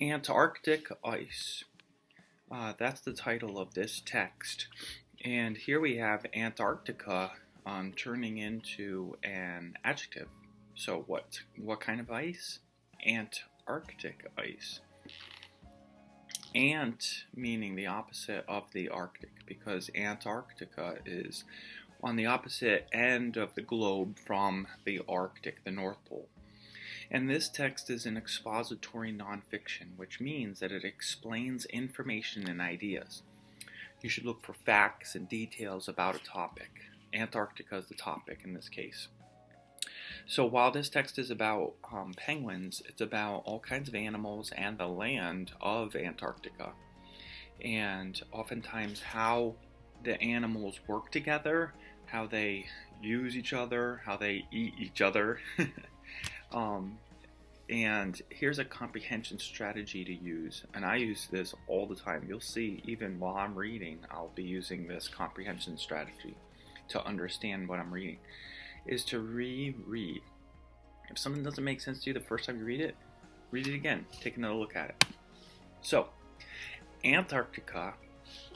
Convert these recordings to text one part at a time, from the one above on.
Antarctic Ice. That's the title of this text. And here we have Antarctica turning into an adjective. So what kind of ice? Antarctic ice. Ant meaning the opposite of the Arctic, because Antarctica is on the opposite end of the globe from the Arctic, the North Pole. And this text is an expository nonfiction, which means that it explains information and ideas. You should look for facts and details about a topic. Antarctica is the topic in this case. So while this text is about penguins, it's about all kinds of animals and the land of Antarctica. And oftentimes how the animals work together, how they use each other, how they eat each other. And here's a comprehension strategy to use, and I use this all the time. You'll see, even while I'm reading, I'll be using this comprehension strategy to understand what I'm reading, is to reread. If something doesn't make sense to you the first time you read it again, take another look at it. So, Antarctica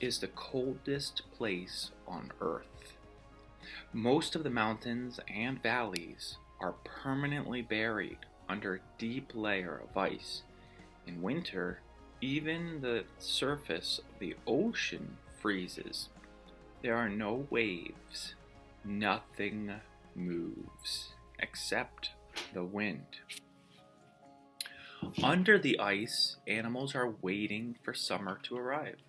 is the coldest place on Earth. Most of the mountains and valleys are permanently buried under a deep layer of ice. In winter, even the surface of the ocean freezes. There are no waves. Nothing moves except the wind. Under the ice, animals are waiting for summer to arrive.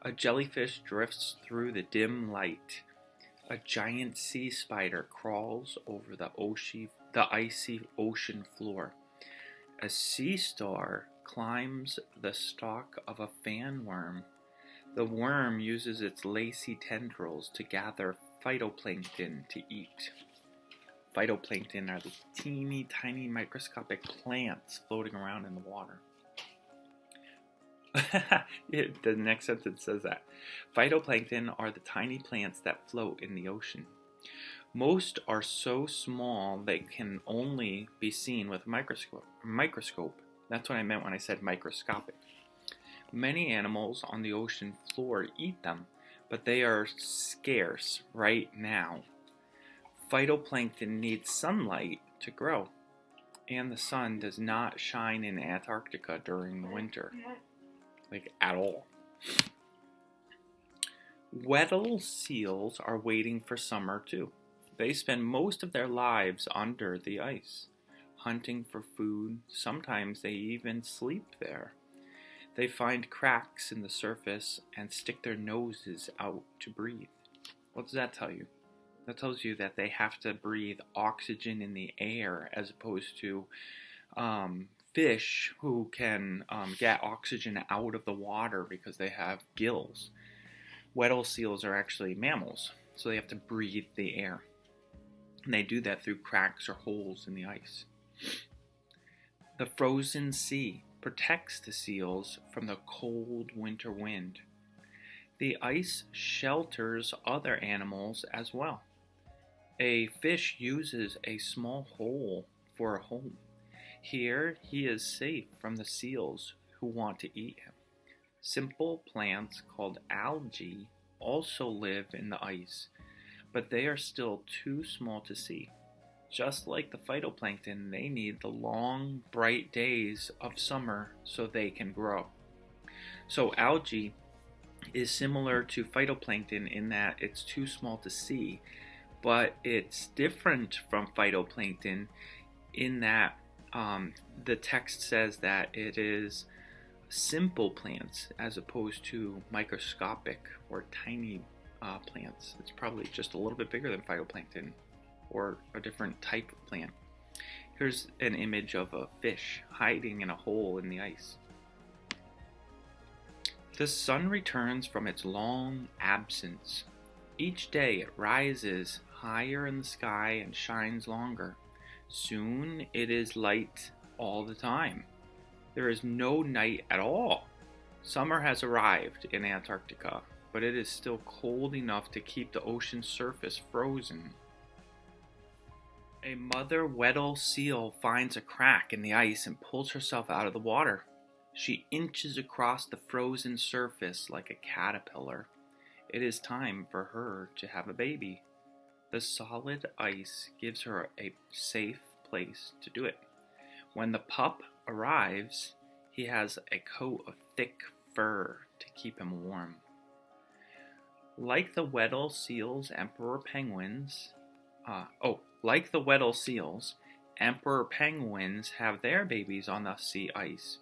A jellyfish drifts through the dim light. A giant sea spider crawls over the icy ocean floor. A sea star climbs the stalk of a fan worm. The worm uses its lacy tendrils to gather phytoplankton to eat. Phytoplankton are the teeny tiny microscopic plants floating around in the water. The next sentence says that. Phytoplankton are the tiny plants that float in the ocean. Most are so small they can only be seen with a microscope. That's what I meant when I said microscopic. Many animals on the ocean floor eat them, but they are scarce right now. Phytoplankton needs sunlight to grow, and the sun does not shine in Antarctica during the winter. Like, at all. Weddell seals are waiting for summer too. They spend most of their lives under the ice, hunting for food. Sometimes they even sleep there. They find cracks in the surface and stick their noses out to breathe. What does that tell you? That tells you that they have to breathe oxygen in the air as opposed to fish who can get oxygen out of the water because they have gills. Weddell seals are actually mammals, so they have to breathe the air. And they do that through cracks or holes in the ice. The frozen sea protects the seals from the cold winter wind. The ice shelters other animals as well. A fish uses a small hole for a home. Here he is safe from the seals who want to eat him. Simple plants called algae also live in the ice, but they are still too small to see. Just like the phytoplankton, they need the long, bright days of summer so they can grow. So algae is similar to phytoplankton in that it's too small to see, but it's different from phytoplankton in that the text says that it is simple plants as opposed to microscopic or tiny plants. It's probably just a little bit bigger than phytoplankton or a different type of plant. Here's an image of a fish hiding in a hole in the ice. The sun returns from its long absence. Each day it rises higher in the sky and shines longer. Soon it is light all the time. There is no night at all. Summer has arrived in Antarctica, but it is still cold enough to keep the ocean surface frozen. A mother Weddell seal finds a crack in the ice and pulls herself out of the water. She inches across the frozen surface like a caterpillar. It is time for her to have a baby. The solid ice gives her a safe place to do it. When the pup arrives, he has a coat of thick fur to keep him warm. Like the Weddell seals, emperor penguins have their babies on the sea ice.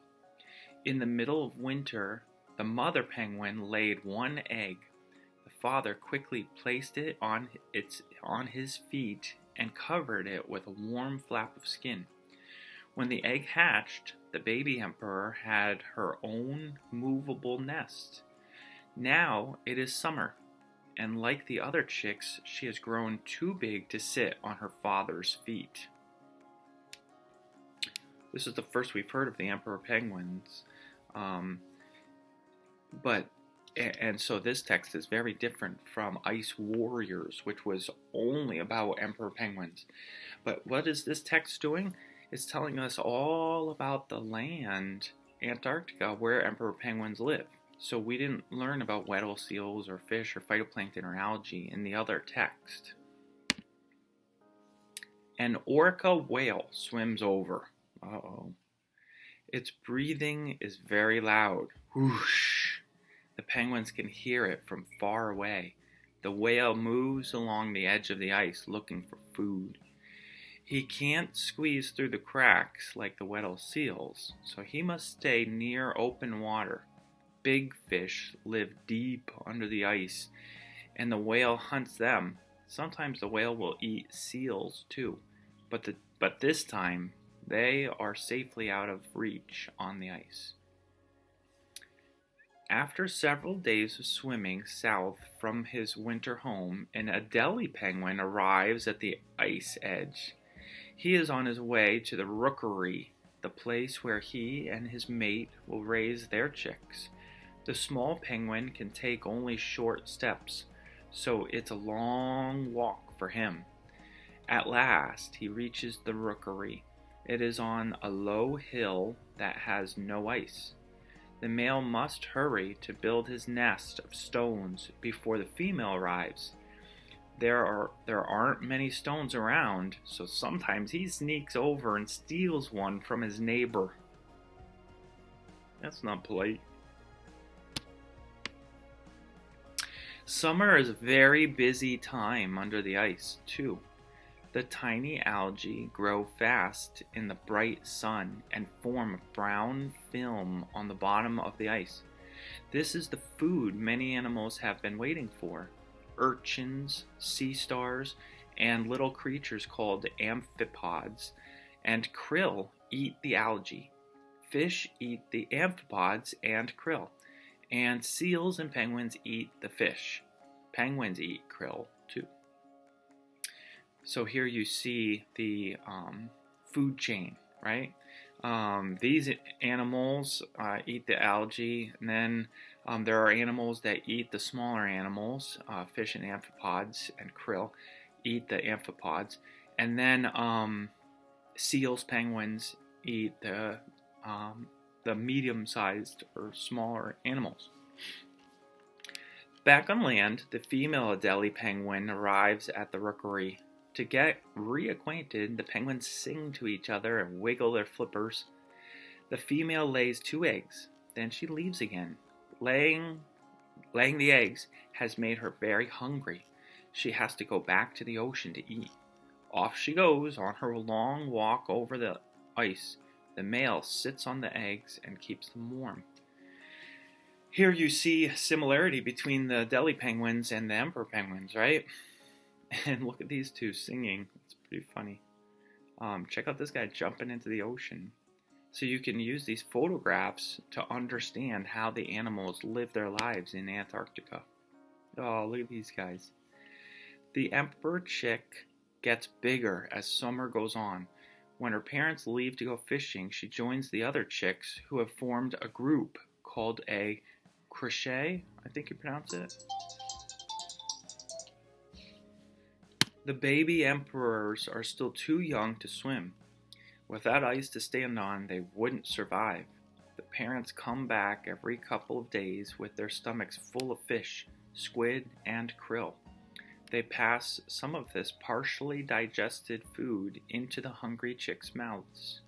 In the middle of winter, the mother penguin laid one egg. The father quickly placed it on his feet and covered it with a warm flap of skin. When the egg hatched, the baby emperor had her own movable nest. Now it is summer, and like the other chicks, she has grown too big to sit on her father's feet. This is the first we've heard of the emperor penguins. So this text is very different from Ice Warriors, which was only about emperor penguins. But what is this text doing? It's telling us all about the land, Antarctica, where emperor penguins live. So we didn't learn about Weddell seals or fish or phytoplankton or algae in the other text. An orca whale swims over. Uh-oh. Its breathing is very loud. Whoosh! The penguins can hear it from far away. The whale moves along the edge of the ice looking for food. He can't squeeze through the cracks like the Weddell seals, so he must stay near open water. Big fish live deep under the ice, and the whale hunts them. Sometimes the whale will eat seals too, but this time they are safely out of reach on the ice. After several days of swimming south from his winter home, an Adelie penguin arrives at the ice edge. He is on his way to the rookery, the place where he and his mate will raise their chicks. The small penguin can take only short steps, so it's a long walk for him. At last, he reaches the rookery. It is on a low hill that has no ice. The male must hurry to build his nest of stones before the female arrives. There aren't many stones around, so sometimes he sneaks over and steals one from his neighbor. That's not polite. Summer is a very busy time under the ice, too. The tiny algae grow fast in the bright sun and form a brown film on the bottom of the ice. This is the food many animals have been waiting for. Urchins, sea stars, and little creatures called amphipods and krill eat the algae. Fish eat the amphipods and krill, and seals and penguins eat the fish. Penguins eat krill too. So here you see the food chain, right? These animals eat the algae, and then there are animals that eat the smaller animals, fish and amphipods and krill eat the amphipods, and then seals, penguins eat the medium-sized or smaller animals. Back on land, the female Adelie penguin arrives at the rookery. To get reacquainted, the penguins sing to each other and wiggle their flippers. The female lays 2 eggs, then she leaves again. Laying the eggs has made her very hungry. She has to go back to the ocean to eat. Off she goes on her long walk over the ice. The male sits on the eggs and keeps them warm. Here you see similarity between the Adelie penguins and the emperor penguins, right? And look at these two singing. It's pretty funny. Check out this guy jumping into the ocean. So you can use these photographs to understand how the animals live their lives in Antarctica. Oh, look at these guys. The emperor chick gets bigger as summer goes on. When her parents leave to go fishing, she joins the other chicks who have formed a group called a crochet, I think you pronounce it. The baby emperors are still too young to swim. Without ice to stand on, they wouldn't survive. The parents come back every couple of days with their stomachs full of fish, squid, and krill. They pass some of this partially digested food into the hungry chicks' mouths.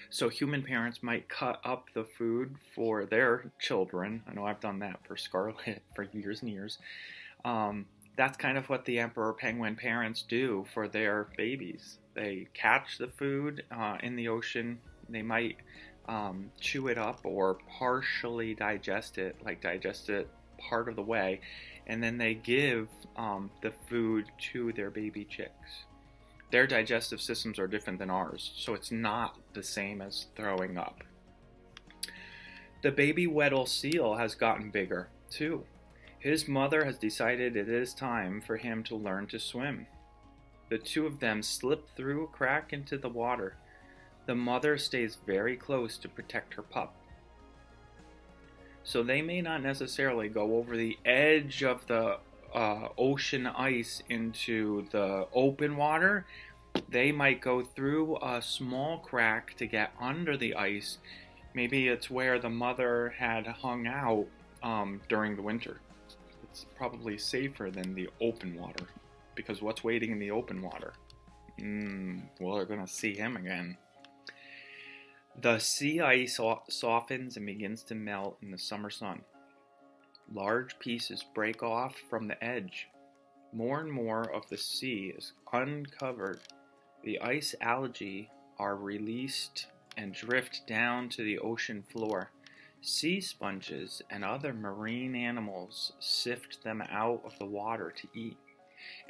So human parents might cut up the food for their children. I know I've done that for Scarlet for years and years. That's kind of what the emperor penguin parents do for their babies. They catch the food in the ocean. They might chew it up or partially digest it, like digest it part of the way, and then they give the food to their baby chicks. Their digestive systems are different than ours, so it's not the same as throwing up. The baby Weddell seal has gotten bigger, too. His mother has decided it is time for him to learn to swim. The two of them slip through a crack into the water. The mother stays very close to protect her pup. So they may not necessarily go over the edge of the ocean ice into the open water. They might go through a small crack to get under the ice. Maybe it's where the mother had hung out during the winter. It's probably safer than the open water, because what's waiting in the open water? Well, they're going to see him again. The sea ice softens and begins to melt in the summer sun. Large pieces break off from the edge. More and more of the sea is uncovered. The ice algae are released and drift down to the ocean floor. Sea sponges and other marine animals sift them out of the water to eat.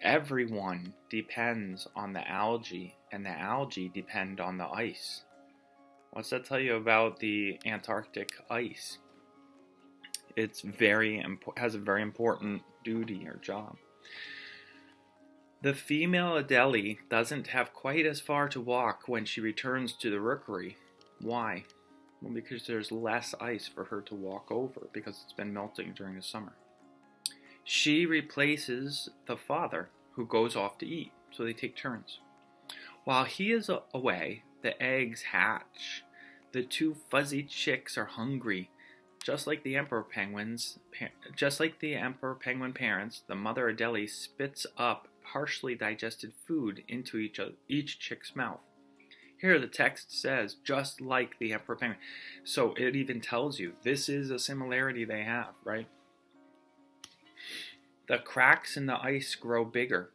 Everyone depends on the algae, and the algae depend on the ice. What's that tell you about the Antarctic ice? It's has a very important duty or job. The female Adelie doesn't have quite as far to walk when she returns to the rookery. Why? Well, because there's less ice for her to walk over because it's been melting during the summer. She replaces the father, who goes off to eat, so they take turns. While he is away, the eggs hatch. The two fuzzy chicks are hungry. Just like the emperor penguin parents, the mother Adelie spits up partially digested food into each chick's mouth. Here the text says, just like the emperor penguin. So it even tells you this is a similarity they have, right? The cracks in the ice grow bigger.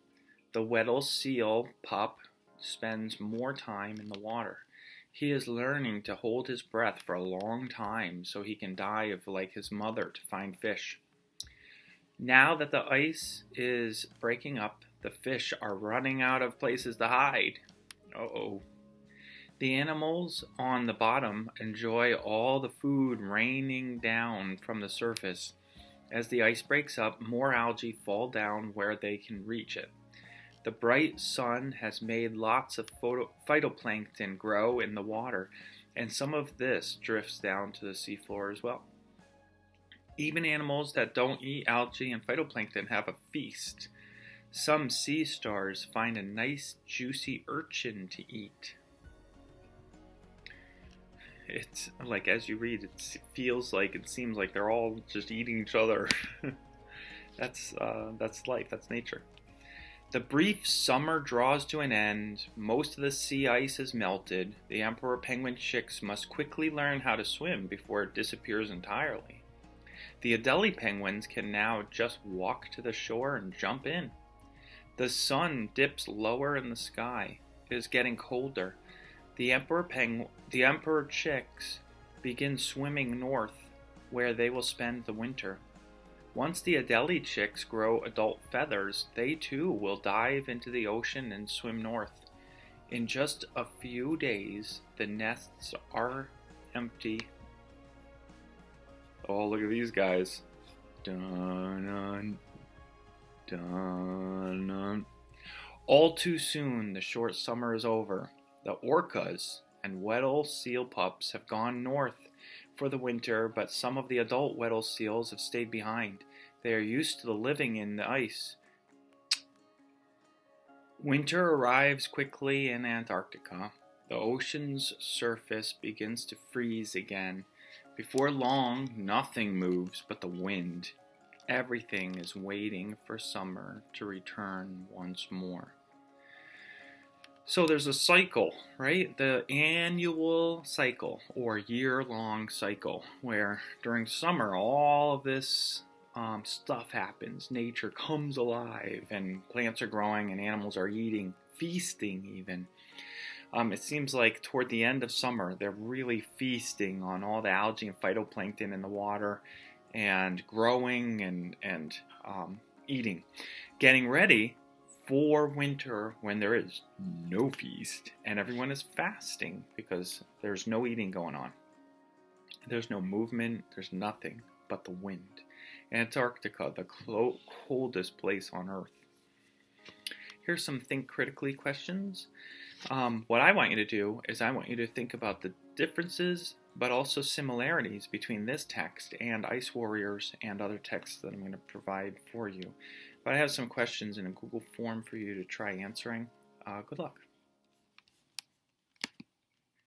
The Weddell seal pup spends more time in the water. He is learning to hold his breath for a long time so he can dive like his mother to find fish. Now that the ice is breaking up, the fish are running out of places to hide. Uh-oh. The animals on the bottom enjoy all the food raining down from the surface. As the ice breaks up, more algae fall down where they can reach it. The bright sun has made lots of phytoplankton grow in the water, and some of this drifts down to the seafloor as well. Even animals that don't eat algae and phytoplankton have a feast. Some sea stars find a nice juicy urchin to eat. It's like, as you read, it seems like they're all just eating each other. That's life, that's nature. The brief summer draws to an end. Most of the sea ice is melted. The emperor penguin chicks must quickly learn how to swim before it disappears entirely. The Adelie penguins can now just walk to the shore and jump in. The sun dips lower in the sky. It is getting colder. The emperor chicks begin swimming north, where they will spend the winter. Once the Adelie chicks grow adult feathers, they too will dive into the ocean and swim north. In just a few days, the nests are empty. Oh, look at these guys. Dun, dun, dun. All too soon, the short summer is over. The orcas and Weddell seal pups have gone north for the winter, but some of the adult Weddell seals have stayed behind. They are used to living in the ice. Winter arrives quickly in Antarctica. The ocean's surface begins to freeze again. Before long, nothing moves but the wind. Everything is waiting for summer to return once more. So there's a cycle, right? The annual cycle or year-long cycle where during summer all of this stuff happens. Nature comes alive and plants are growing and animals are eating, feasting even. It seems like toward the end of summer they're really feasting on all the algae and phytoplankton in the water and growing and eating, getting ready for winter when there is no feast and everyone is fasting because there's no eating going on. There's no movement, there's nothing but the wind. Antarctica, the coldest place on Earth. Here's some think critically questions. What I want you to do is I want you to think about the differences but also similarities between this text and Ice Warriors and other texts that I'm going to provide for you. But I have some questions in a Google form for you to try answering. Good luck.